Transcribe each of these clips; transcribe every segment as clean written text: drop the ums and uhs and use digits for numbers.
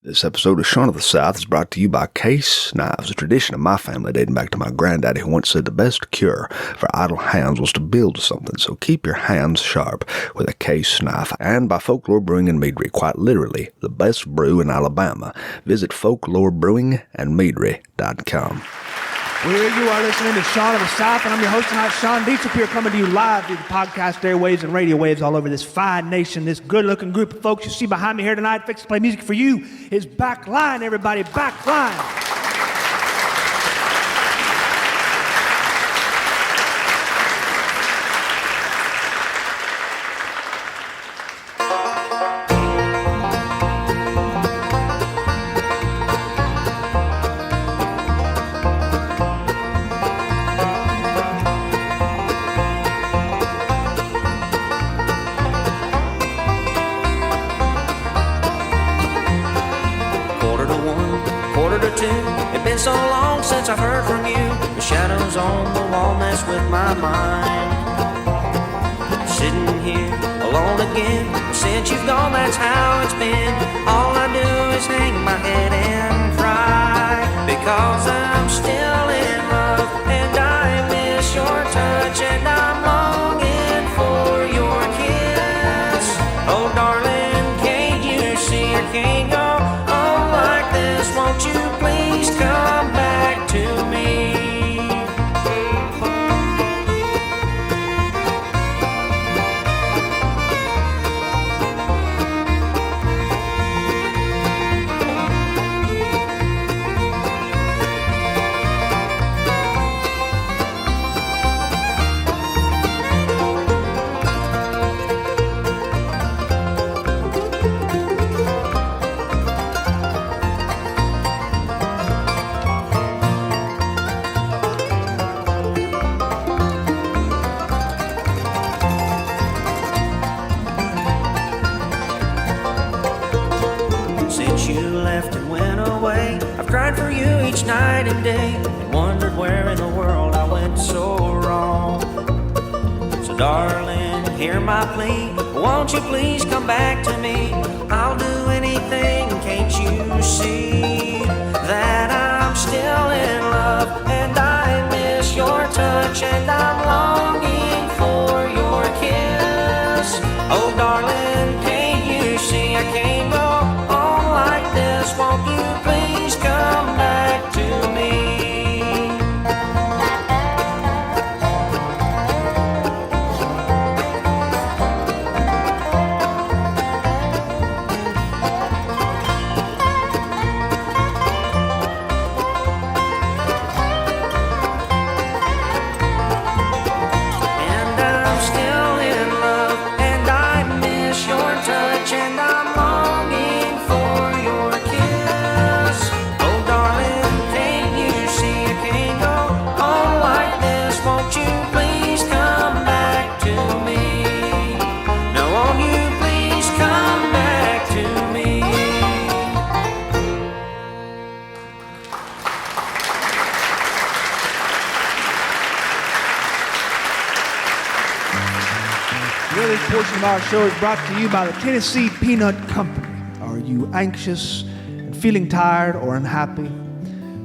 This episode of Shaun of the South is brought to you by Case Knives, a tradition of my family dating back to my granddaddy, who once said the best cure for idle hands was to build something, so keep your hands sharp with a Case knife. And by Folklore Brewing and Meadery, quite literally the best brew in Alabama. Visit folklorebrewingandmeadery.com. Well, here you are listening to Shaun of the South, and I'm your host tonight, Sean Dietrich, here coming to you live through the podcast airwaves and radio waves all over this fine nation. This good-looking group of folks you see behind me here tonight, fixed to play music for you, is Backline, everybody, Backline. So long since I've heard from you. The shadows on the wall mess with my mind. Sitting here alone again. Since you've gone, that's how it's been. All I do is hang my head and cry, because I'm still in love and I miss your touch, and I'm longing for your kiss. Oh darling, can't you see I can't go on like this? Won't you please come back to me? Night and day, and wondered where in the world I went so wrong. So darling, hear my plea, won't you please come back to me? I'll do anything, can't you see that I'm still in love and I miss your touch, and I'm longing for your kiss. Oh darling, can't you see I can't go on like this? Won't you please come back to me? And I'm still in love and I miss your touch, and I'm longing for your kiss. Oh darling, can't you see I can't go on like this? Won't you please come back to me? Now won't you please come back to me? Well, this portion of our show is brought to you by the Tennessee Peanut Company. Are you anxious and feeling tired or unhappy?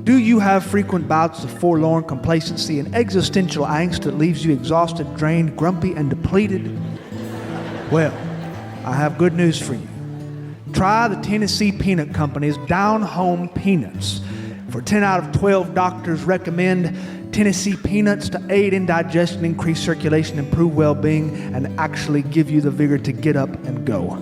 Do you have frequent bouts of forlorn complacency and existential angst that leaves you exhausted, drained, grumpy, and depleted? Well, I have good news for you. Try the Tennessee Peanut Company's Down Home Peanuts. For 10 out of 12 doctors recommend Tennessee Peanuts to aid in digestion, increase circulation, improve well-being, and actually give you the vigor to get up and go.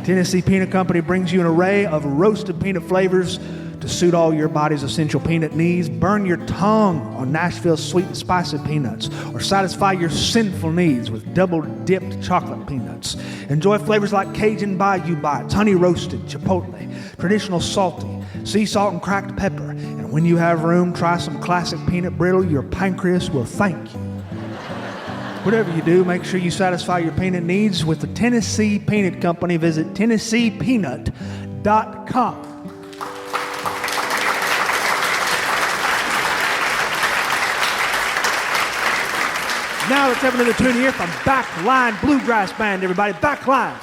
Tennessee Peanut Company brings you an array of roasted peanut flavors to suit all your body's essential peanut needs. Burn your tongue on Nashville's sweet and spicy peanuts, or satisfy your sinful needs with double-dipped chocolate peanuts. Enjoy flavors like Cajun Bayou Bites, honey roasted, chipotle, traditional salty, sea salt and cracked pepper. And when you have room, try some classic peanut brittle. Your pancreas will thank you. Whatever you do, make sure you satisfy your peanut needs with the Tennessee Peanut Company. Visit TennesseePeanut.com. Now let's have another tune here from Backline Bluegrass Band, everybody. Backline.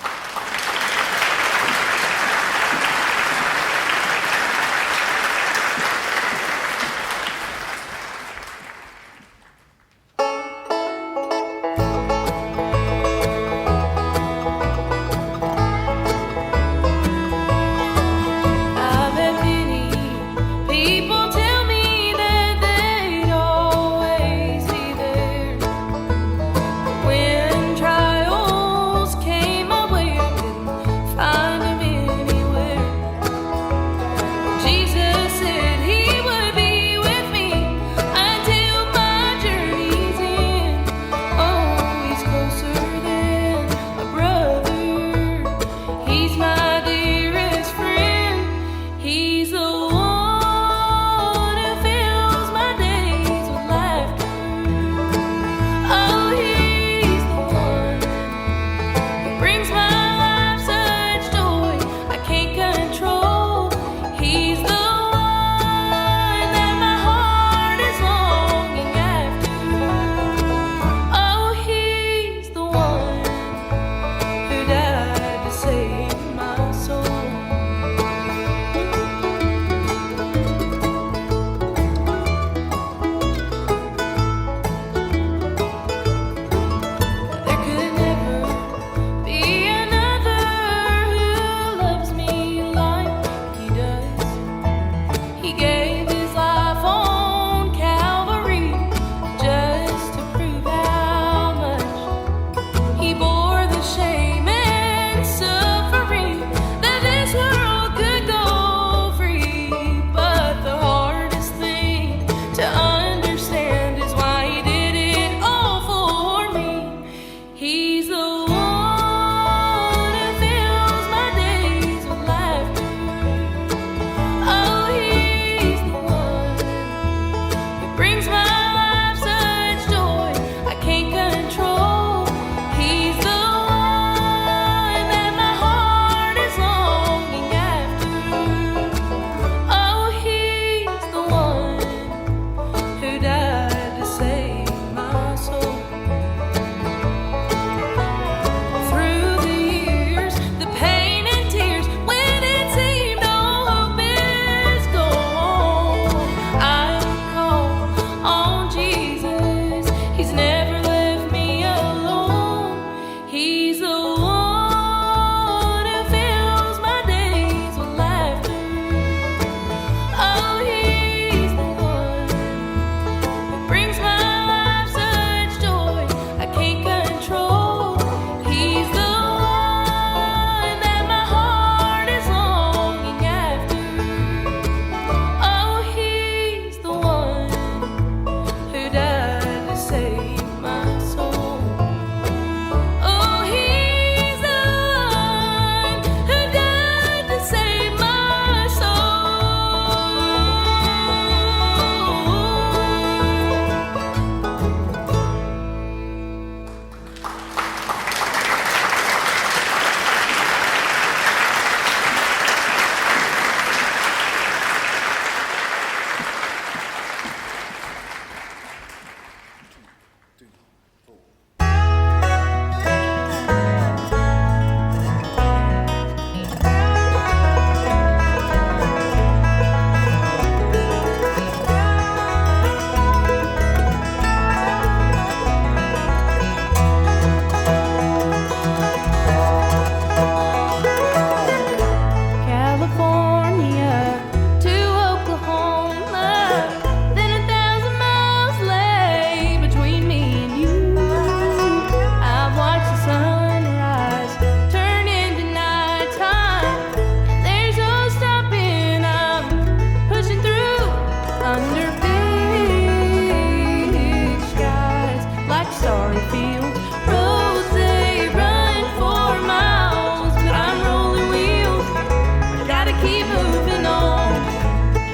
keep moving on.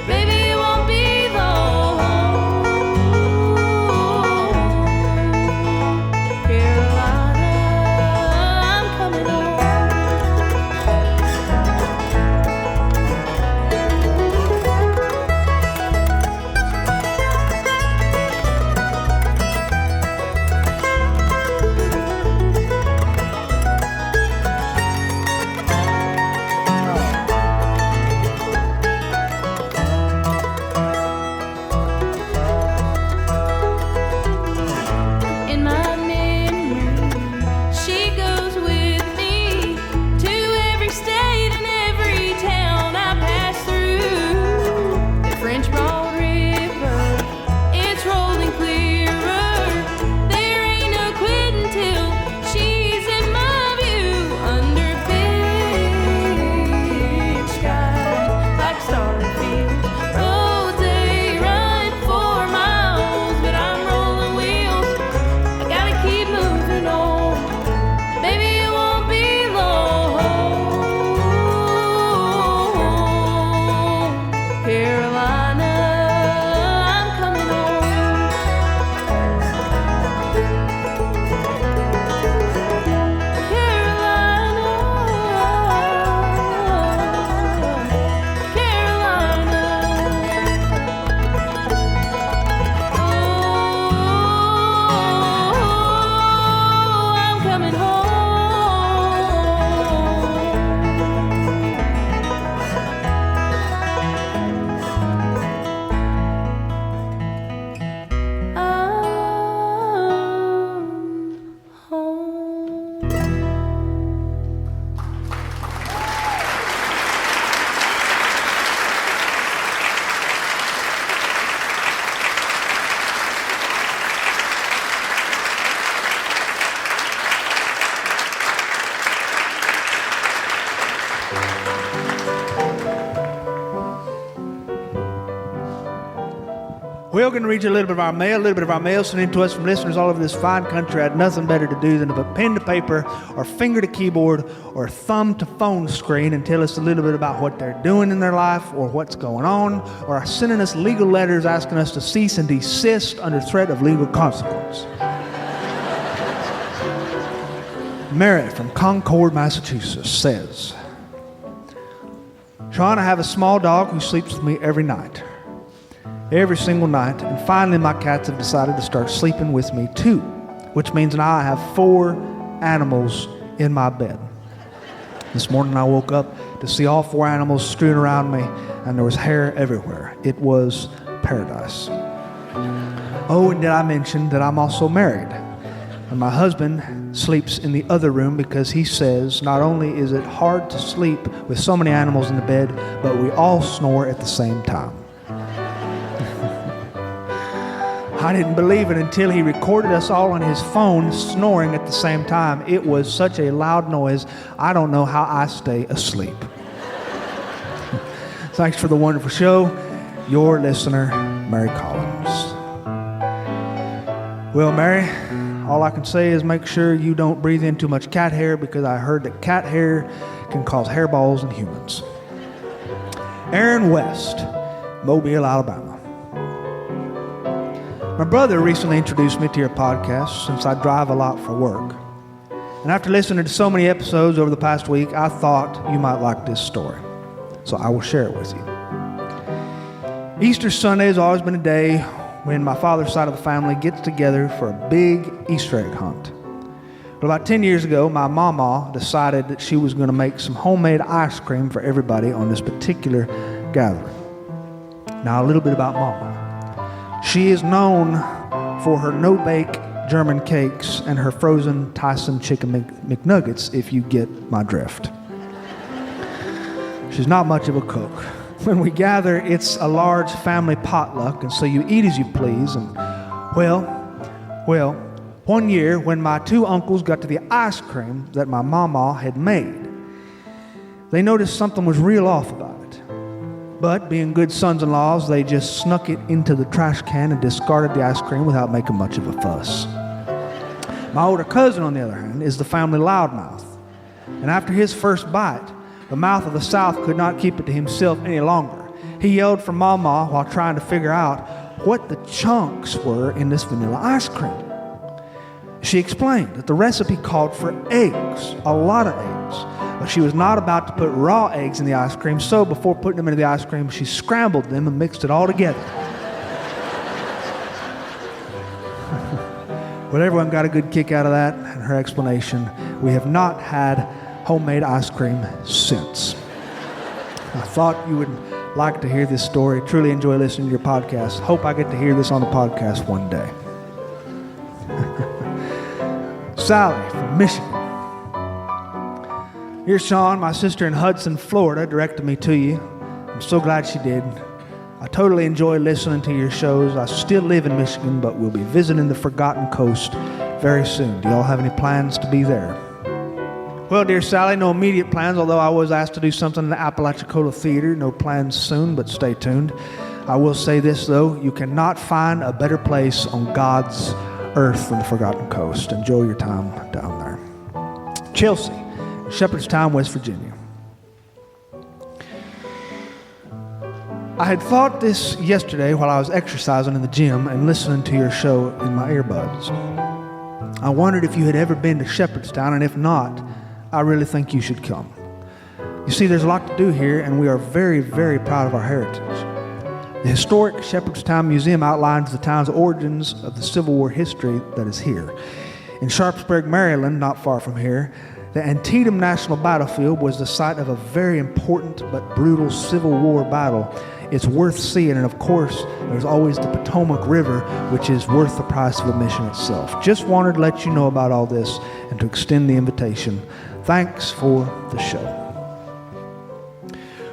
Baby, it won't be long. Carolina, I'm coming home. In my memory, she goes with me to every state and every town I pass through. The French Broad River, it's rolling clearer. There ain't no quitting till she's in my view. Under big sky, like Starfield. Roads they run 4 miles, but I'm rolling wheels. I gotta keep moving on. Baby, it won't be long. Carolina, I'm coming home. Carolina, Carolina. Oh, I'm coming home. I'm home. We're going to read you a little bit of our mail sent in to us from listeners all over this fine country. I had nothing better to do than to put pen to paper or finger to keyboard or thumb to phone screen and tell us a little bit about what they're doing in their life or what's going on, or are sending us legal letters asking us to cease and desist under threat of legal consequence. Mary from Concord, Massachusetts says, trying to have a small dog who sleeps with me every night. Every single night, and finally my cats have decided to start sleeping with me too, which means now I have 4 animals in my bed. This morning I woke up to see all 4 animals strewn around me, and there was hair everywhere. It was paradise. Oh, and did I mention that I'm also married? And my husband sleeps in the other room because he says not only is it hard to sleep with so many animals in the bed, but we all snore at the same time. I didn't believe it until he recorded us all on his phone snoring at the same time. It was such a loud noise, I don't know how I stay asleep. Thanks for the wonderful show. Your listener, Mary Collins. Well, Mary, all I can say is make sure you don't breathe in too much cat hair, because I heard that cat hair can cause hairballs in humans. Aaron West, Mobile, Alabama. My brother recently introduced me to your podcast since I drive a lot for work. And after listening to so many episodes over the past week, I thought you might like this story. So I will share it with you. Easter Sunday has always been a day when my father's side of the family gets together for a big Easter egg hunt. But about 10 years ago, my mama decided that she was going to make some homemade ice cream for everybody on this particular gathering. Now, a little bit about Mama. She is known for her no-bake German cakes and her frozen Tyson chicken McNuggets, if you get my drift. She's not much of a cook. When we gather, it's a large family potluck, and so you eat as you please. And well, one year when my 2 uncles got to the ice cream that my mama had made, they noticed something was real off about it. But being good sons-in-laws, they just snuck it into the trash can and discarded the ice cream without making much of a fuss. My older cousin, on the other hand, is the family loudmouth. And after his first bite, The mouth of the South could not keep it to himself any longer. He yelled for Mama while trying to figure out what the chunks were in this vanilla ice cream. She explained that the recipe called for eggs, a lot of eggs, but she was not about to put raw eggs in the ice cream, so before putting them into the ice cream, she scrambled them and mixed it all together. Well, everyone got a good kick out of that and her explanation. We have not had homemade ice cream since. I thought you would like to hear this story. Truly enjoy listening to your podcast. Hope I get to hear this on the podcast one day. Sally from Michigan. Dear Sean, my sister in Hudson, Florida, directed me to you. I'm so glad she did. I totally enjoy listening to your shows. I still live in Michigan, but we'll be visiting the Forgotten Coast very soon. Do y'all have any plans to be there? Well, dear Sally, no immediate plans, although I was asked to do something in the Apalachicola Theater. No plans soon, but stay tuned. I will say this, though. You cannot find a better place on God's earth than the Forgotten Coast. Enjoy your time down there. Chelsea, Shepherdstown, West Virginia. I had thought this yesterday while I was exercising in the gym and listening to your show in my earbuds. I wondered if you had ever been to Shepherdstown, and if not, I really think you should come. You see, there's a lot to do here, and we are very, very proud of our heritage. The historic Shepherdstown Museum outlines the town's origins of the Civil War history that is here. In Sharpsburg, Maryland, not far from here, the Antietam National Battlefield was the site of a very important but brutal Civil War battle. It's worth seeing, and of course, there's always the Potomac River, which is worth the price of admission itself. Just wanted to let you know about all this and to extend the invitation. Thanks for the show.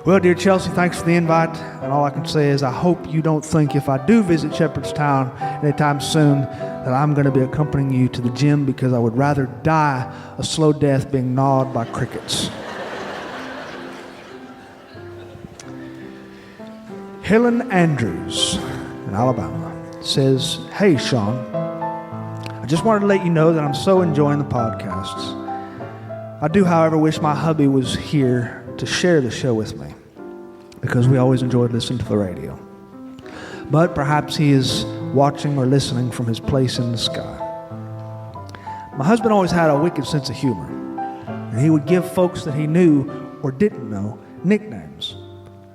Well, dear Chelsea, thanks for the invite, and all I can say is I hope you don't think if I do visit Shepherdstown anytime soon that I'm going to be accompanying you to the gym, because I would rather die a slow death being gnawed by crickets. Helen Andrews in Alabama says, "Hey, Sean, I just wanted to let you know that I'm so enjoying the podcasts. I do, however, wish my hubby was here to share the show with me, because we always enjoyed listening to the radio. But perhaps he is watching or listening from his place in the sky. My husband always had a wicked sense of humor, and he would give folks that he knew or didn't know nicknames.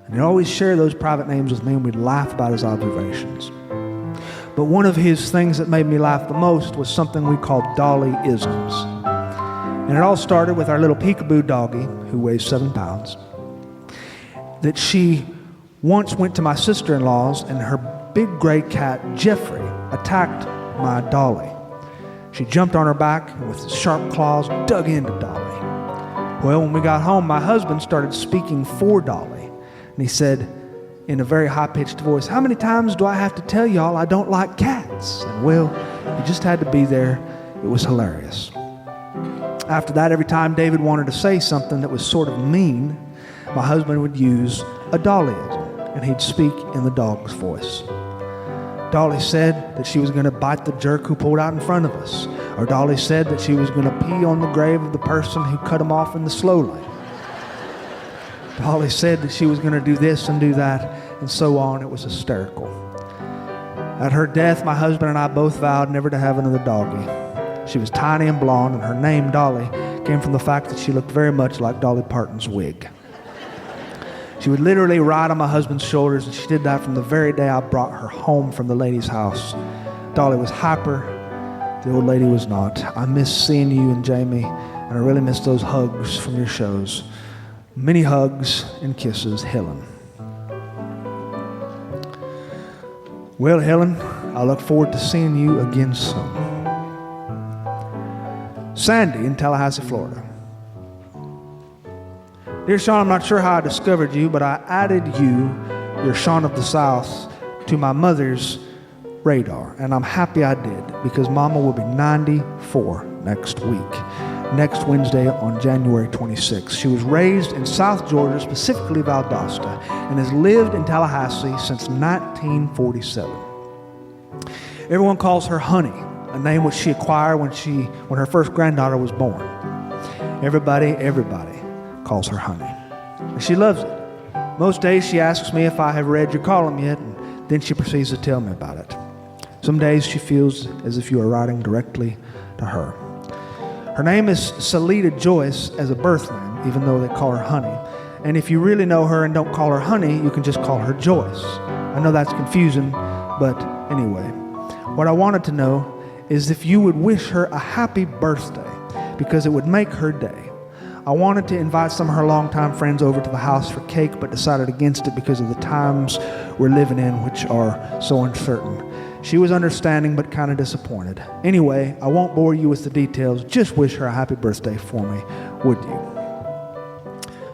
And he'd always share those private names with me, and we'd laugh about his observations. But one of his things that made me laugh the most was something we called Dolly-isms. And it all started with our little peekaboo doggie, who weighs 7 pounds, that she once went to my sister-in-law's, and her big gray cat, Jeffrey, attacked my Dolly. She jumped on her back and with sharp claws dug into Dolly. Well, when we got home, my husband started speaking for Dolly. And he said in a very high-pitched voice, "How many times do I have to tell y'all I don't like cats?" And well, you just had to be there. It was hilarious. After that, every time David wanted to say something that was sort of mean, my husband would use a Dollyism, and he'd speak in the dog's voice. Dolly said that she was going to bite the jerk who pulled out in front of us. Or Dolly said that she was going to pee on the grave of the person who cut him off in the slow lane. Dolly said that she was going to do this and do that, and so on. It was hysterical. At her death, my husband and I both vowed never to have another doggie. She was tiny and blonde, and her name, Dolly, came from the fact that she looked very much like Dolly Parton's wig. She would literally ride on my husband's shoulders, and she did that from the very day I brought her home from the lady's house. Dolly was hyper. The old lady was not. I miss seeing you and Jamie, and I really miss those hugs from your shows. Many hugs and kisses, Helen." Well, Helen, I look forward to seeing you again soon. Sandy in Tallahassee, Florida. Dear Sean, I'm not sure how I discovered you, but I added you, your Sean of the South, to my mother's radar. And I'm happy I did, because Mama will be 94 next week, next Wednesday on January 26th. She was raised in South Georgia, specifically Valdosta, and has lived in Tallahassee since 1947. Everyone calls her Honey, a name which she acquired when her first granddaughter was born. Everybody calls her Honey. and she loves it. Most days she asks me if I have read your column yet, and then she proceeds to tell me about it. Some days she feels as if you are writing directly to her. Her name is Salida Joyce as a birth name, even though they call her Honey. And if you really know her and don't call her Honey, you can just call her Joyce. I know that's confusing, but anyway. What I wanted to know is if you would wish her a happy birthday, because it would make her day. I wanted to invite some of her longtime friends over to the house for cake, but decided against it because of the times we're living in, which are so uncertain. She was understanding, but kind of disappointed. Anyway, I won't bore you with the details. Just wish her a happy birthday for me, would you?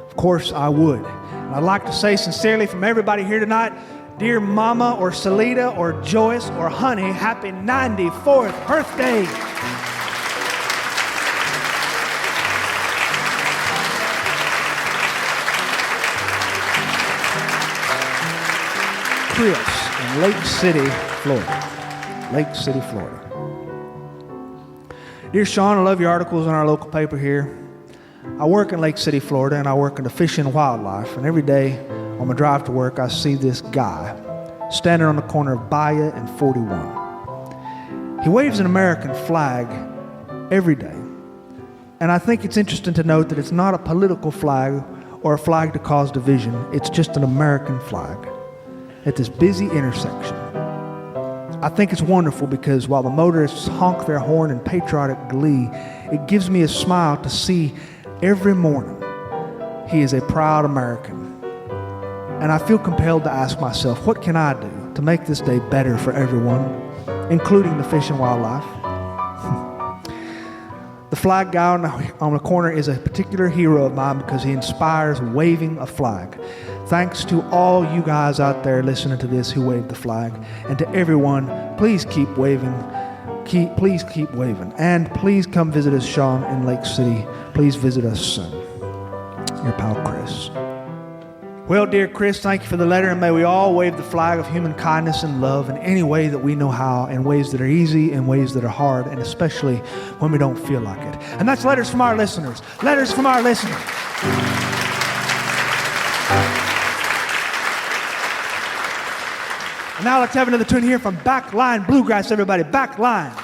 Of course I would. And I'd like to say sincerely from everybody here tonight, dear Mama or Salida or Joyce or Honey, happy 94th birthday. Chris in Lake City, Florida. Lake City, Florida. Dear Sean, I love your articles in our local paper here. I work in Lake City, Florida, and I work in the fish and wildlife. And every day on my drive to work, I see this guy standing on the corner of Bahia and 41. He waves an American flag every day. And I think it's interesting to note that it's not a political flag or a flag to cause division. It's just an American flag at this busy intersection. I think it's wonderful because while the motorists honk their horn in patriotic glee, it gives me a smile to see every morning he is a proud American. And I feel compelled to ask myself, what can I do to make this day better for everyone, including the fish and wildlife? The flag guy on the corner is a particular hero of mine because he inspires waving a flag. Thanks to all you guys out there listening to this who waved the flag, and to everyone, please keep waving. Please keep waving. And please come visit us, Sean, in Lake City. Please visit us soon. Your pal, Chris. Well, dear Chris, thank you for the letter, and may we all wave the flag of human kindness and love in any way that we know how, in ways that are easy, in ways that are hard, and especially when we don't feel like it. And that's letters from our listeners. Letters from our listeners. And now let's have another tune here from Backline Bluegrass, everybody. Backline.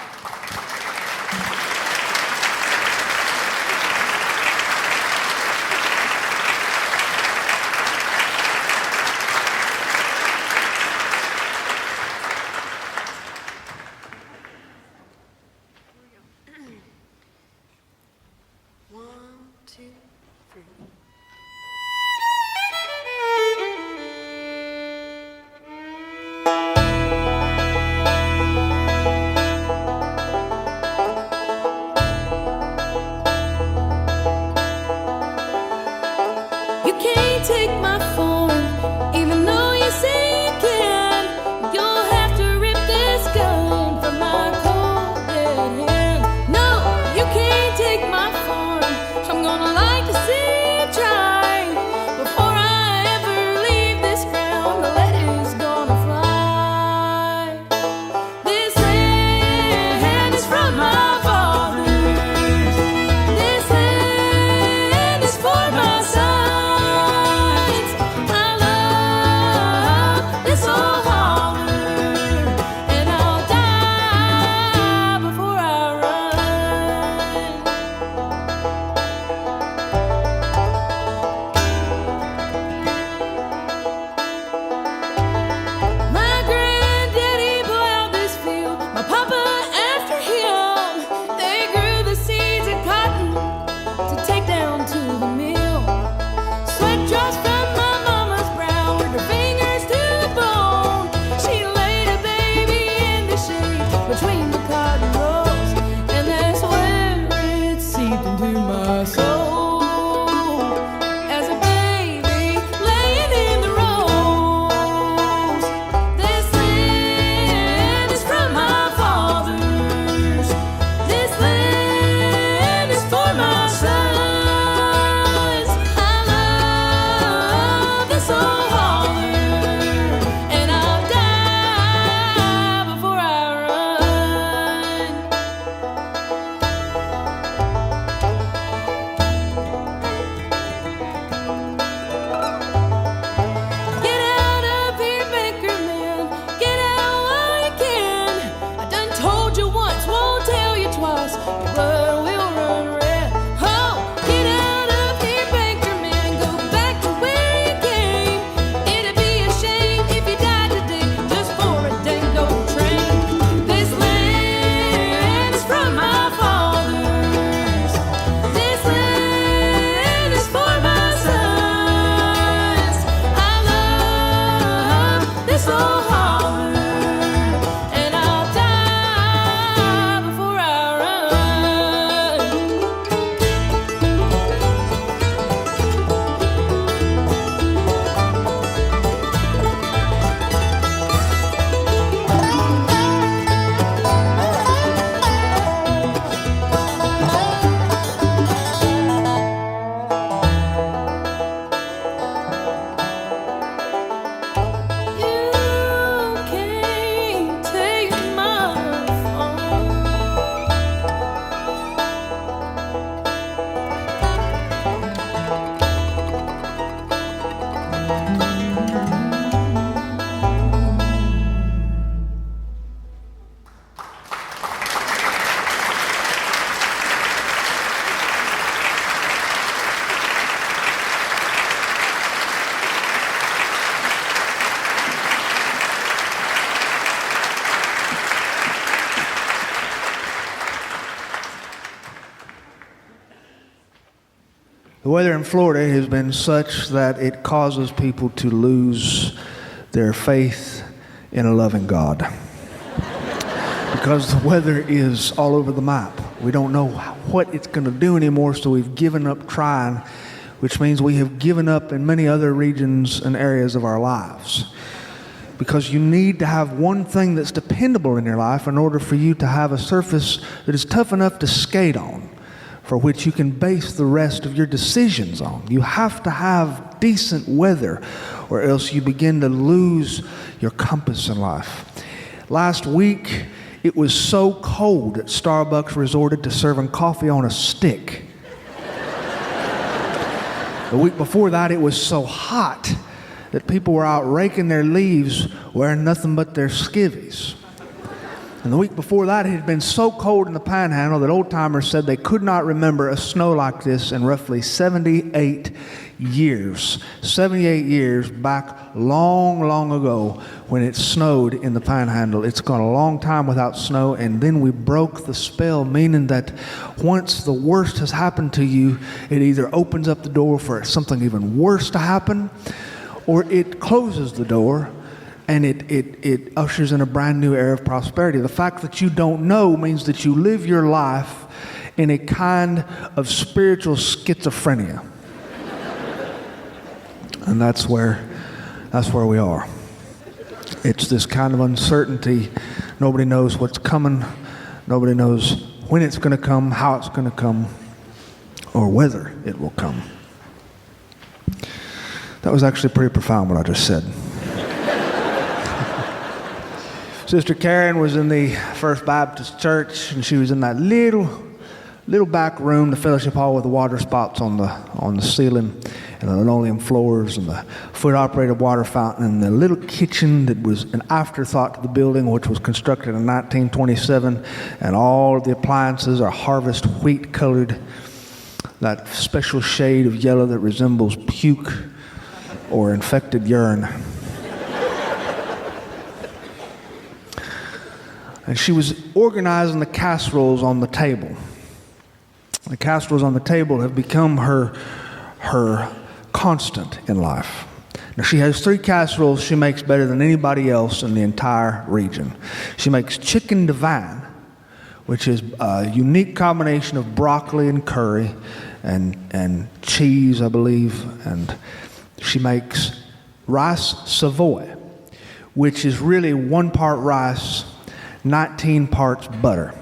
The weather in Florida has been such that it causes people to lose their faith in a loving God. Because the weather is all over the map. We don't know what it's going to do anymore, so we've given up trying, which means we have given up in many other regions and areas of our lives. Because you need to have one thing that's dependable in your life in order for you to have a surface that is tough enough to skate on, for which you can base the rest of your decisions on. You have to have decent weather, or else you begin to lose your compass in life. Last week, it was so cold that Starbucks resorted to serving coffee on a stick. The week before that, it was so hot that people were out raking their leaves wearing nothing but their skivvies. And the week before that, it had been so cold in the Panhandle that old-timers said they could not remember a snow like this in roughly 78 years. 78 years back long, long ago when it snowed in the Panhandle. It's gone a long time without snow, and then we broke the spell, meaning that once the worst has happened to you, it either opens up the door for something even worse to happen, or it closes the door and it ushers in a brand new era of prosperity. The fact that you don't know means that you live your life in a kind of spiritual schizophrenia. And that's where we are. It's this kind of uncertainty. Nobody knows what's coming. Nobody knows when it's going to come, how it's going to come, or whether it will come. That was actually pretty profound what I just said. Sister Karen was in the First Baptist Church, and she was in that little back room, the fellowship hall, with the water spots on the ceiling, and the linoleum floors, and the foot-operated water fountain, and the little kitchen that was an afterthought to the building, which was constructed in 1927, and all of the appliances are harvest wheat-colored, that special shade of yellow that resembles puke or infected urine. And she was organizing the casseroles on the table. The casseroles on the table have become her constant in life. Now, she has 3 casseroles she makes better than anybody else in the entire region. She makes chicken Divan, which is a unique combination of broccoli and curry and cheese, I believe. And she makes rice Savoy, which is really 1 part rice, 19 parts butter.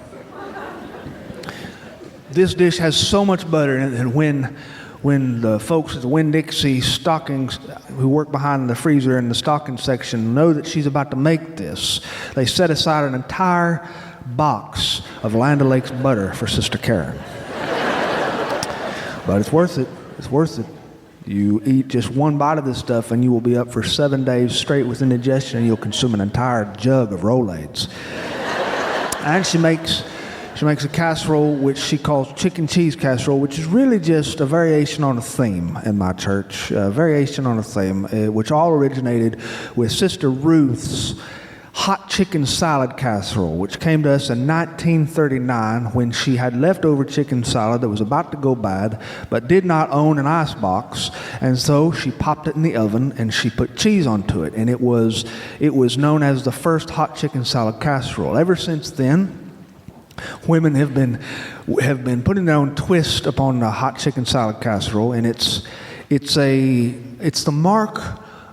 This dish has so much butter in it that when the folks at the Winn-Dixie stockings who work behind the freezer in the stocking section know that she's about to make this, they set aside an entire box of Land O'Lakes butter for Sister Karen. But it's worth it. It's worth it. You eat just 1 bite of this stuff and you will be up for 7 days straight with indigestion, and you'll consume an entire jug of Rolaids. And she makes a casserole which she calls chicken cheese casserole, which is really just a variation on a theme in my church, a variation on a theme, which all originated with Sister Ruth's hot chicken salad casserole, which came to us in 1939 when she had leftover chicken salad that was about to go bad, but did not own an ice box, and so she popped it in the oven and she put cheese onto it, and it was known as the first hot chicken salad casserole. Ever since then, women have been putting their own twist upon the hot chicken salad casserole, and it's the mark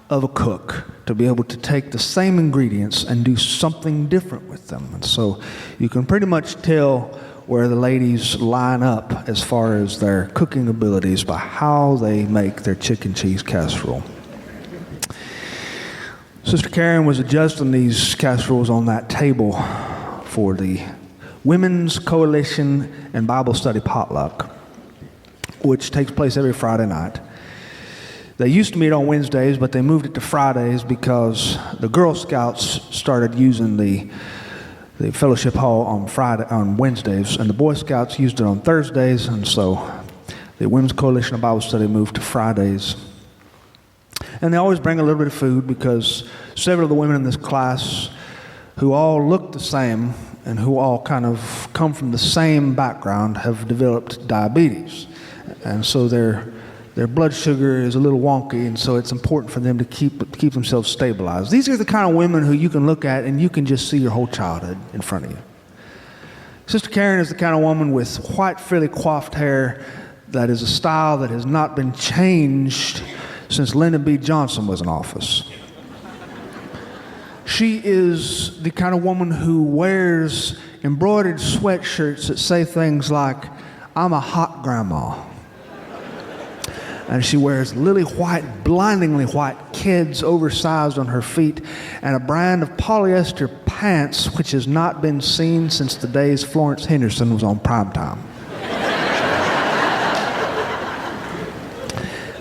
of a cook to be able to take the same ingredients and do something different with them. And so you can pretty much tell where the ladies line up as far as their cooking abilities by how they make their chicken cheese casserole. Sister Karen was adjusting these casseroles on that table for the Women's Coalition and Bible Study Potluck, which takes place every Friday night. They used to meet on Wednesdays, but they moved it to Fridays because the Girl Scouts started using the fellowship hall on Wednesdays, and the Boy Scouts used it on Thursdays, and so the Women's Coalition of Bible Study moved to Fridays. And they always bring a little bit of food because several of the women in this class, who all look the same and who all kind of come from the same background, have developed diabetes. And so they're their blood sugar is a little wonky, and so it's important for them to keep themselves stabilized. These are the kind of women who you can look at and you can just see your whole childhood in front of you. Sister Karen is the kind of woman with white, frilly coiffed hair that is a style that has not been changed since Lyndon B. Johnson was in office. She is the kind of woman who wears embroidered sweatshirts that say things like, "I'm a hot grandma." And she wears lily white, blindingly white kids oversized on her feet and a brand of polyester pants which has not been seen since the days Florence Henderson was on primetime.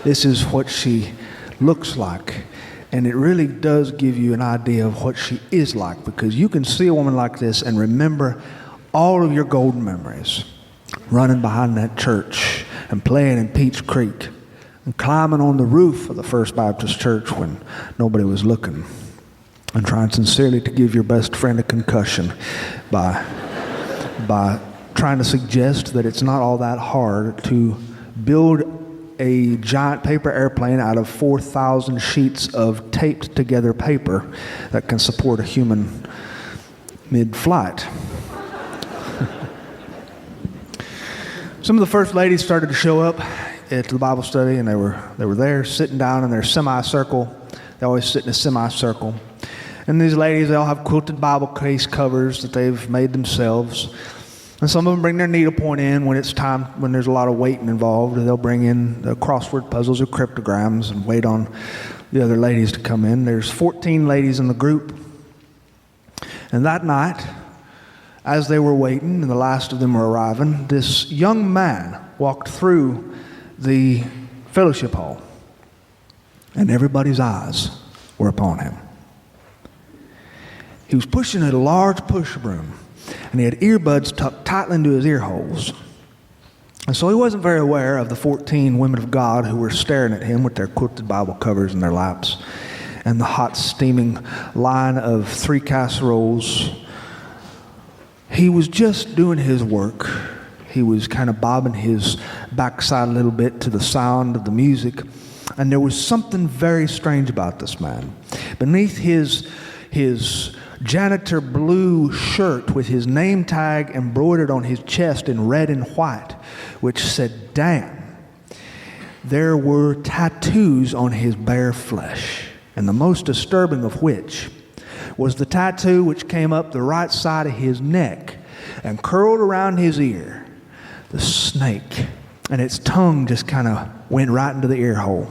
This is what she looks like. And it really does give you an idea of what she is like, because you can see a woman like this and remember all of your golden memories. Running behind that church and playing in Peach Creek and climbing on the roof of the First Baptist Church when nobody was looking, and trying sincerely to give your best friend a concussion by trying to suggest that it's not all that hard to build a giant paper airplane out of 4,000 sheets of taped together paper that can support a human mid-flight. Some of the first ladies started to show up at the Bible study, and they were there sitting down in their semicircle. They always sit in a semicircle. And these ladies, they all have quilted Bible case covers that they've made themselves. And some of them bring their needlepoint in when it's time, when there's a lot of waiting involved. They'll bring in the crossword puzzles or cryptograms and wait on the other ladies to come in. There's 14 ladies in the group. And that night, as they were waiting and the last of them were arriving, this young man walked through the fellowship hall, and everybody's eyes were upon him. He was pushing a large push broom, and he had earbuds tucked tightly into his ear holes. And so he wasn't very aware of the 14 women of God who were staring at him with their quilted Bible covers in their laps and the hot steaming line of 3 casseroles. He was just doing his work. He was kind of bobbing his backside a little bit to the sound of the music. And there was something very strange about this man. Beneath his janitor blue shirt with his name tag embroidered on his chest in red and white, which said "Dan," there were tattoos on his bare flesh. And the most disturbing of which was the tattoo which came up the right side of his neck and curled around his ear. The snake, and its tongue just kind of went right into the ear hole.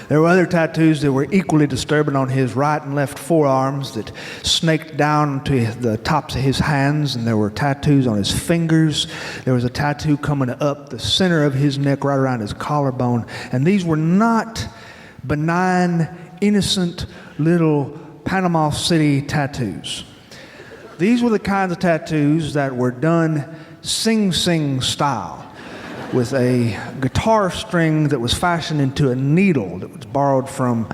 There were other tattoos that were equally disturbing on his right and left forearms that snaked down to the tops of his hands, and there were tattoos on his fingers. There was a tattoo coming up the center of his neck right around his collarbone, and these were not benign, innocent little Panama City tattoos. These were the kinds of tattoos that were done sing-sing style, with a guitar string that was fashioned into a needle that was borrowed from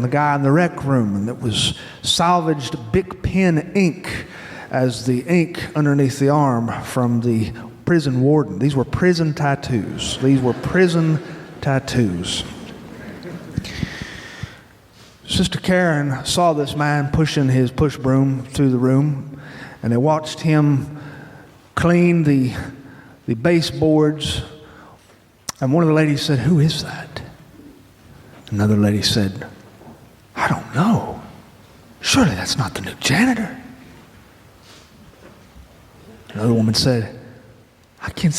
the guy in the rec room, and that was salvaged Bic pen ink as the ink underneath the arm from the prison warden. These were prison tattoos. These were prison tattoos. Sister Karen saw this man pushing his push broom through the room, and they watched him clean the baseboards. And one of the ladies said, "Who is that?" Another lady said, "I don't know. Surely that's not the new janitor." Another woman said, I can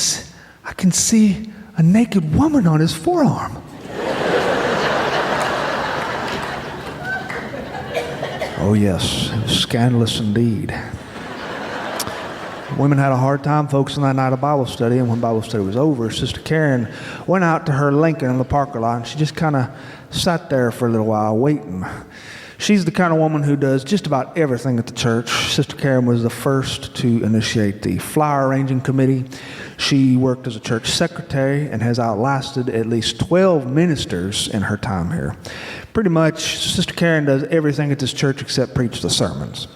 see a naked woman on his forearm." Oh yes, it was scandalous indeed. Women had a hard time focusing that night of Bible study, and when Bible study was over, Sister Karen went out to her Lincoln in the parking lot, and she just kind of sat there for a little while waiting. She's the kind of woman who does just about everything at the church. Sister Karen was the first to initiate the flower arranging committee. She worked as a church secretary and has outlasted at least 12 ministers in her time here. Pretty much, Sister Karen does everything at this church except preach the sermons.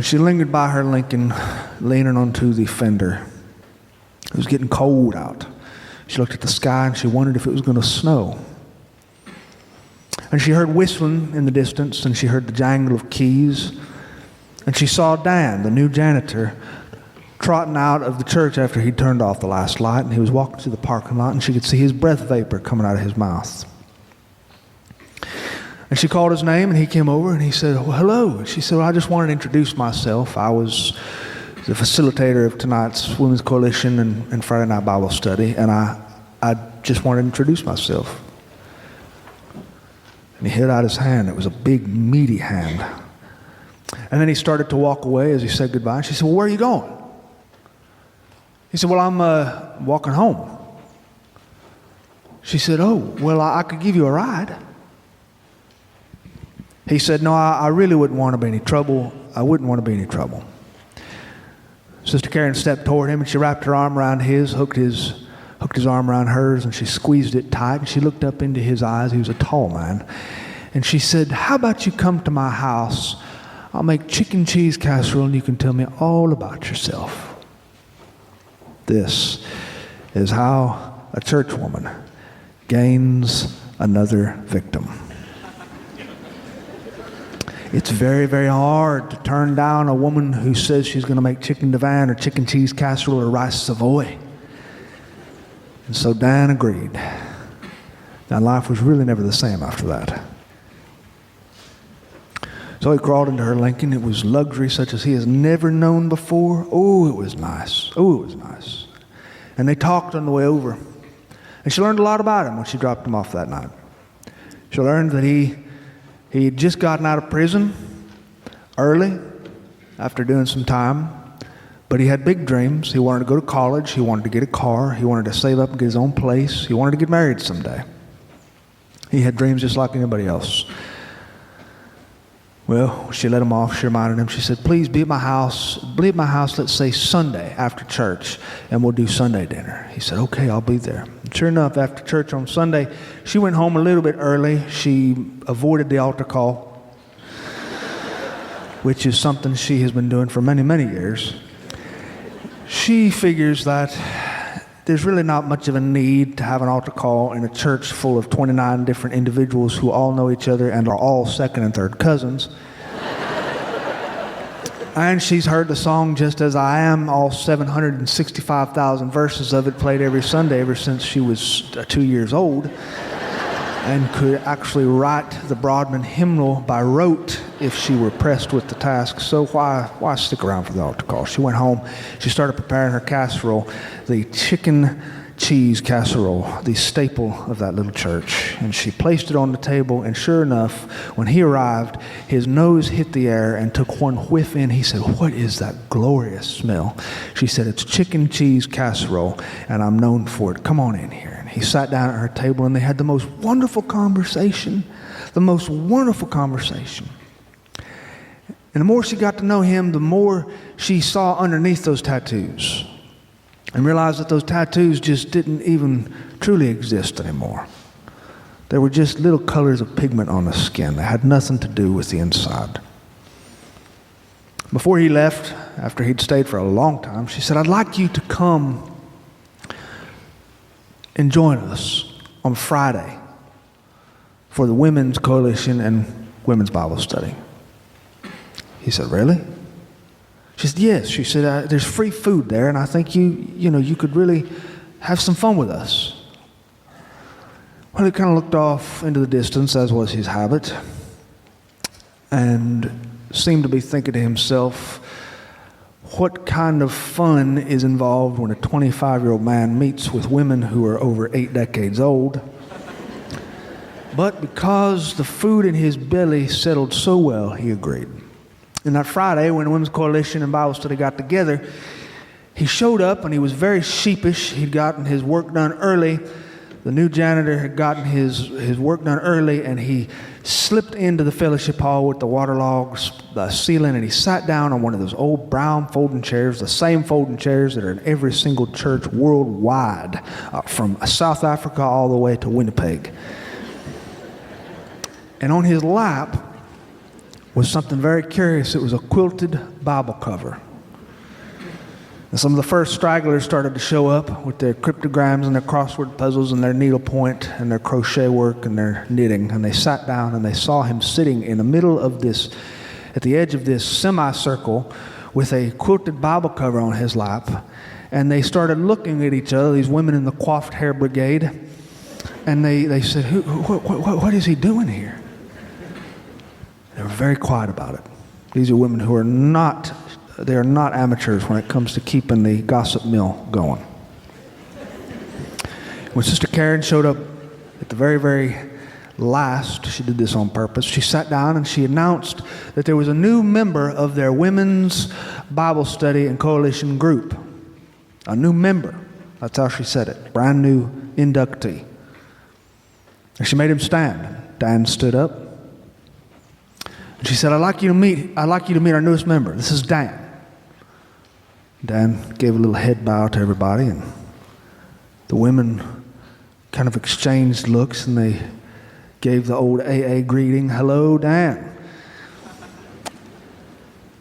She lingered by her Lincoln, leaning onto the fender. It was getting cold out. She looked at the sky and she wondered if it was going to snow. And she heard whistling in the distance, and she heard the jangle of keys. And she saw Dan, the new janitor, trotting out of the church after he'd turned off the last light, and he was walking through the parking lot, and she could see his breath vapor coming out of his mouth. And she called his name, and he came over, and he said, well, hello. She said, well, I just wanted to introduce myself. I was the facilitator of tonight's Women's Coalition and Friday Night Bible Study, and I just wanted to introduce myself. And he held out his hand. It was a big, meaty hand. And then he started to walk away as he said goodbye. She said, well, where are you going? He said, well, I'm walking home. She said, oh, well, I could give you a ride. He said, no, I really wouldn't want to be any trouble. I wouldn't want to be any trouble. Sister Karen stepped toward him, and she wrapped her arm around his, hooked his arm around hers, and she squeezed it tight, and she looked up into his eyes. He was a tall man. And she said, how about you come to my house? I'll make chicken cheese casserole, and you can tell me all about yourself. This is how a church woman gains another victim. It's very, very hard to turn down a woman who says she's going to make chicken Divan or chicken cheese casserole or rice Savoy. And so Dan agreed. Now life was really never the same after that. So he crawled into her Lincoln. It was luxury such as he has never known before. Oh, it was nice. Oh, it was nice. And they talked on the way over. And she learned a lot about him when she dropped him off that night. She learned that he had just gotten out of prison early after doing some time. But he had big dreams. He wanted to go to college. He wanted to get a car. He wanted to save up and get his own place. He wanted to get married someday. He had dreams just like anybody else. Well, she let him off. She reminded him. She said, please be at my house. Be at my house, let's say Sunday after church, and we'll do Sunday dinner. He said, okay, I'll be there. And sure enough, after church on Sunday, she went home a little bit early. She avoided the altar call, which is something she has been doing for many, many years. She figures that there's really not much of a need to have an altar call in a church full of 29 different individuals who all know each other and are all second and third cousins. And she's heard the song Just As I Am, all 765,000 verses of it played every Sunday ever since she was 2 years old, and could actually write the Broadman hymnal by rote if she were pressed with the task. So why stick around for the altar call? She went home. She started preparing her casserole, the chicken cheese casserole, the staple of that little church. And she placed it on the table, and sure enough, when he arrived, his nose hit the air and took one whiff in. He said, what is that glorious smell? She said, it's chicken cheese casserole, and I'm known for it. Come on in here. And he sat down at her table, and they had the most wonderful conversation. The most wonderful conversation. And the more she got to know him, the more she saw underneath those tattoos and realized that those tattoos just didn't even truly exist anymore. They were just little colors of pigment on the skin. They had nothing to do with the inside. Before he left, after he'd stayed for a long time, she said, I'd like you to come and join us on Friday for the Women's Coalition and Women's Bible Study. He said, really? She said, yes. She said, there's free food there, and I think you could really have some fun with us. Well, he kind of looked off into the distance, as was his habit, and seemed to be thinking to himself, what kind of fun is involved when a 25-year-old man meets with women who are over 8 decades old? But because the food in his belly settled so well, he agreed. And that Friday, when the Women's Coalition and Bible Study got together, he showed up, and he was very sheepish. He'd gotten his work done early. The new janitor had gotten his work done early, and he slipped into the fellowship hall with the waterlogged ceiling, and he sat down on one of those old brown folding chairs, the same folding chairs that are in every single church worldwide, from South Africa all the way to Winnipeg. And on his lap was something very curious. It was a quilted Bible cover. And some of the first stragglers started to show up with their cryptograms and their crossword puzzles and their needlepoint and their crochet work and their knitting. And they sat down and they saw him sitting in the middle of this, at the edge of this semicircle with a quilted Bible cover on his lap. And they started looking at each other, these women in the coiffed hair brigade. And they said, what is he doing here? They were very quiet about it. These are women who are not amateurs when it comes to keeping the gossip mill going. When Sister Karen showed up at the very, very last, she did this on purpose, she sat down and she announced that there was a new member of their women's Bible study and coalition group. A new member. That's how she said it. Brand new inductee. And she made him stand. Dan stood up. And she said, I'd like you to meet our newest member. This is Dan. Dan gave a little head bow to everybody, and the women kind of exchanged looks, and they gave the old AA greeting, hello, Dan.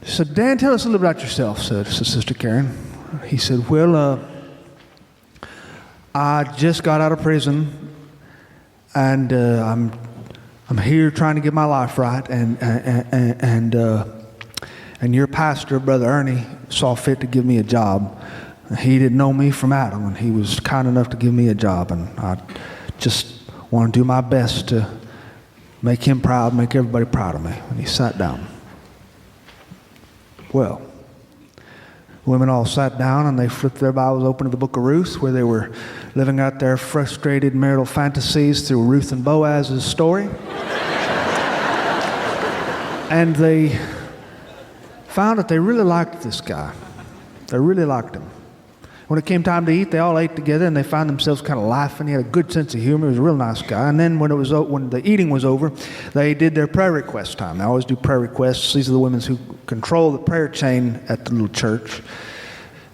She said, Dan, tell us a little about yourself, said Sister Karen. He said, well, I just got out of prison, and I'm here trying to get my life right, and your pastor, Brother Ernie, saw fit to give me a job. He didn't know me from Adam, and he was kind enough to give me a job, and I just want to do my best to make him proud, make everybody proud of me. And he sat down. Well, the women all sat down, and they flipped their Bibles open to the book of Ruth, where they were living out their frustrated marital fantasies through Ruth and Boaz's story. And they found that they really liked this guy. They really liked him. When it came time to eat, they all ate together, and they found themselves kind of laughing. He had a good sense of humor. He was a real nice guy. And then when the eating was over, they did their prayer request time. They always do prayer requests. These are the women who control the prayer chain at the little church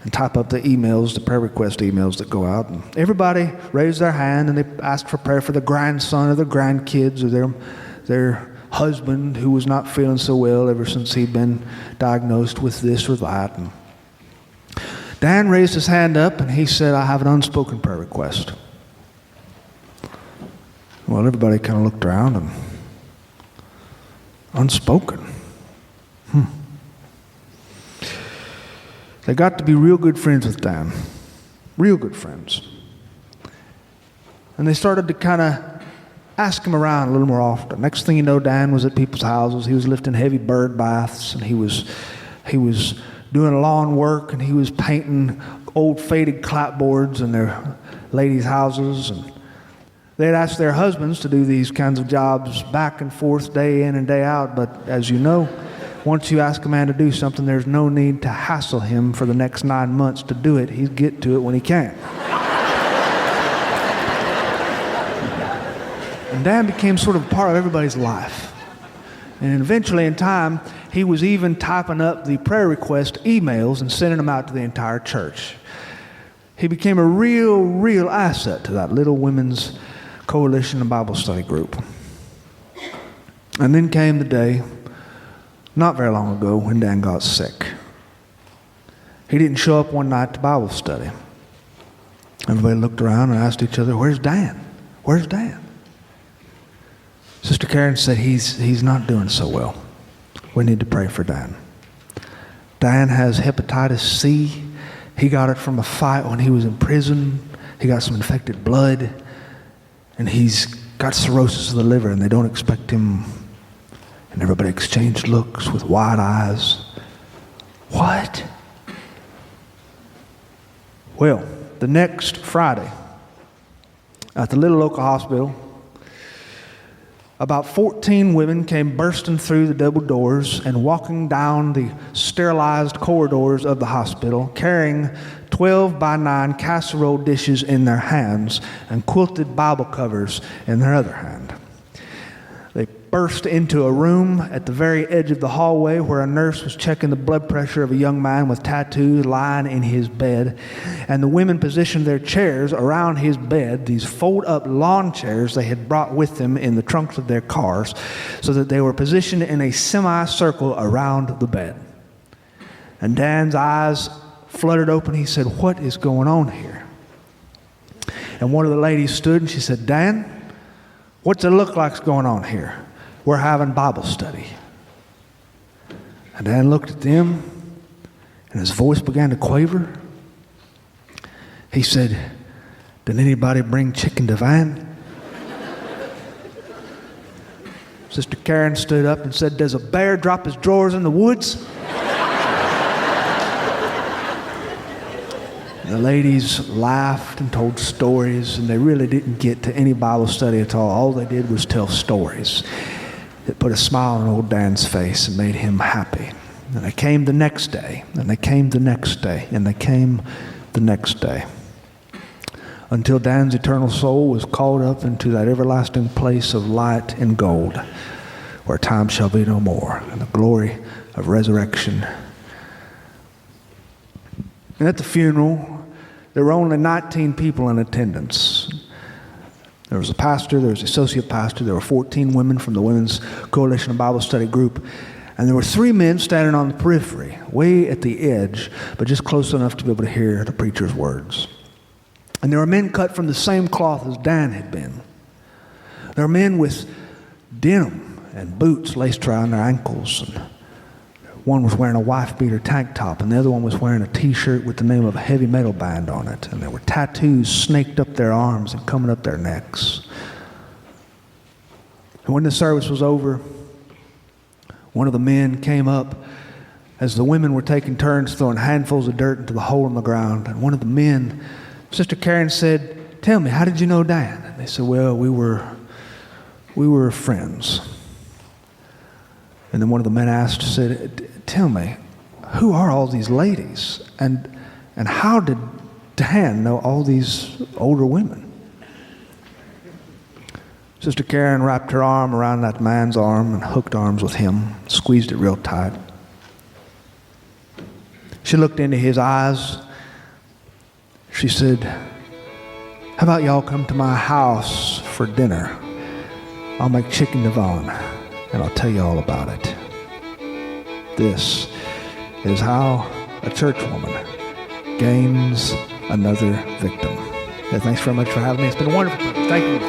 and type up the emails, the prayer request emails that go out. And everybody raised their hand, and they asked for prayer for the grandson or the grandkids or their husband who was not feeling so well ever since he'd been diagnosed with this or that. And Dan raised his hand up, and he said, I have an unspoken prayer request. Well, everybody kind of looked around, and unspoken. They got to be real good friends with Dan. Real good friends. And they started to kind of ask him around a little more often. Next thing you know, Dan was at people's houses. He was lifting heavy bird baths, and he was doing lawn work, and he was painting old faded clapboards in their ladies' houses. And they'd ask their husbands to do these kinds of jobs back and forth, day in and day out. But as you know, once you ask a man to do something, there's no need to hassle him for the next 9 months to do it. He'll get to it when he can. And Dan became sort of part of everybody's life. And eventually, in time, he was even typing up the prayer request emails and sending them out to the entire church. He became a real asset to that little women's coalition and Bible study group. And then came the day, not very long ago, when Dan got sick. He didn't show up one night to Bible study. Everybody looked around and asked each other, where's Dan? Where's Dan? Sister Karen said, he's not doing so well. We need to pray for Dan. Dan has hepatitis C. He got it from a fight when he was in prison. He got some infected blood. And he's got cirrhosis of the liver, and they don't expect him. And everybody exchanged looks with wide eyes. What? Well, the next Friday, at the little local hospital, about 14 women came bursting through the double doors and walking down the sterilized corridors of the hospital, carrying 12 by 9 casserole dishes in their hands and quilted Bible covers in their other hand. They burst into a room at the very edge of the hallway where a nurse was checking the blood pressure of a young man with tattoos lying in his bed. And the women positioned their chairs around his bed, these fold-up lawn chairs they had brought with them in the trunks of their cars, so that they were positioned in a semicircle around the bed. And Dan's eyes fluttered open. He said, "What is going on here?" And one of the ladies stood and she said, "Dan, what's it look like's going on here? We're having Bible study." And Dan looked at them and his voice began to quaver. He said, "Did anybody bring chicken Divan?" Sister Karen stood up and said, "Does a bear drop his drawers in the woods?" The ladies laughed and told stories, and they really didn't get to any Bible study at all. All they did was tell stories. It put a smile on old Dan's face and made him happy. And they came the next day, and they came the next day, and they came the next day, until Dan's eternal soul was called up into that everlasting place of light and gold, where time shall be no more, and the glory of resurrection. And at the funeral, there were only 19 people in attendance. There was a pastor, there was an associate pastor, there were 14 women from the Women's Coalition of Bible Study group, and there were 3 men standing on the periphery, way at the edge, but just close enough to be able to hear the preacher's words. And there were men cut from the same cloth as Dan had been. There were men with denim and boots laced around their ankles, and one was wearing a wife-beater tank top, and the other one was wearing a T-shirt with the name of a heavy metal band on it. And there were tattoos snaked up their arms and coming up their necks. And when the service was over, one of the men came up as the women were taking turns throwing handfuls of dirt into the hole in the ground. And one of the men, Sister Karen, said, "Tell me, how did you know Dan?" And they said, "Well, we were friends." And then one of the men asked, said, "Tell me, who are all these ladies? And how did Dan know all these older women?" Sister Karen wrapped her arm around that man's arm and hooked arms with him, squeezed it real tight. She looked into his eyes. She said, "How about y'all come to my house for dinner? I'll make chicken Divan, and I'll tell you all about it." This is how a church woman gains another victim. Yeah, thanks very much for having me. It's been a wonderful time. Thank you.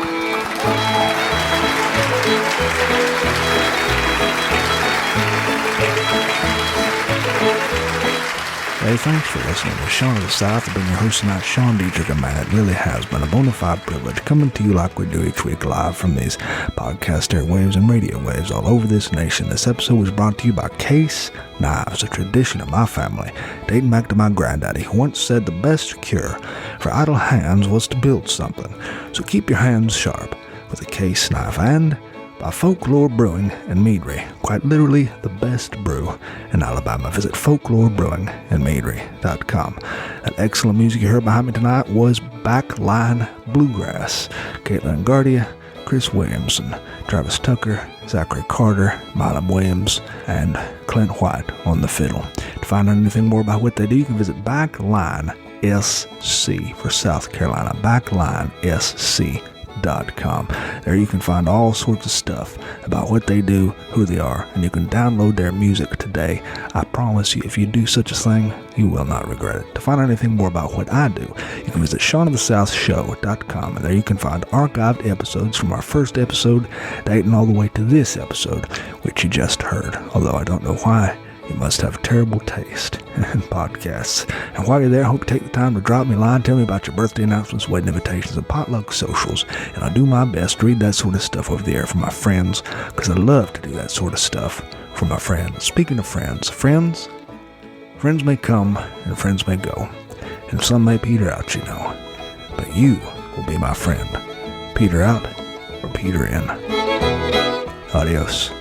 Hey, thanks for listening to Sean of the South. I've been your host tonight, Sean Dietrich, and man, it really has been a bona fide privilege coming to you like we do each week live from these podcast airwaves and radio waves all over this nation. This episode was brought to you by Case Knives, a tradition of my family, dating back to my granddaddy, who once said the best cure for idle hands was to build something. So keep your hands sharp with a Case knife, and by Folklore Brewing in Meadery, quite literally the best brew in Alabama. Visit folklorebrewingandmeadery.com. That excellent music you heard behind me tonight was Backline Bluegrass. Caitlin Gardia, Chris Williamson, Travis Tucker, Zachary Carter, Milam Williams, and Clint White on the fiddle. To find out anything more about what they do, you can visit Backline SC for South Carolina, BacklineSC.com. There you can find all sorts of stuff about what they do, who they are, and you can download their music today. I promise you, if you do such a thing, you will not regret it. To find out anything more about what I do, you can visit SeanOfTheSouthShow.com, and there you can find archived episodes from our first episode dating all the way to this episode, which you just heard, although I don't know why. You must have terrible taste in podcasts. And while you're there, I hope you take the time to drop me a line, tell me about your birthday announcements, wedding invitations, and potluck socials. And I'll do my best to read that sort of stuff over the air for my friends, because I love to do that sort of stuff for my friends. Speaking of friends may come and friends may go, and some may peter out, you know. But you will be my friend. Peter out or Peter in. Adios.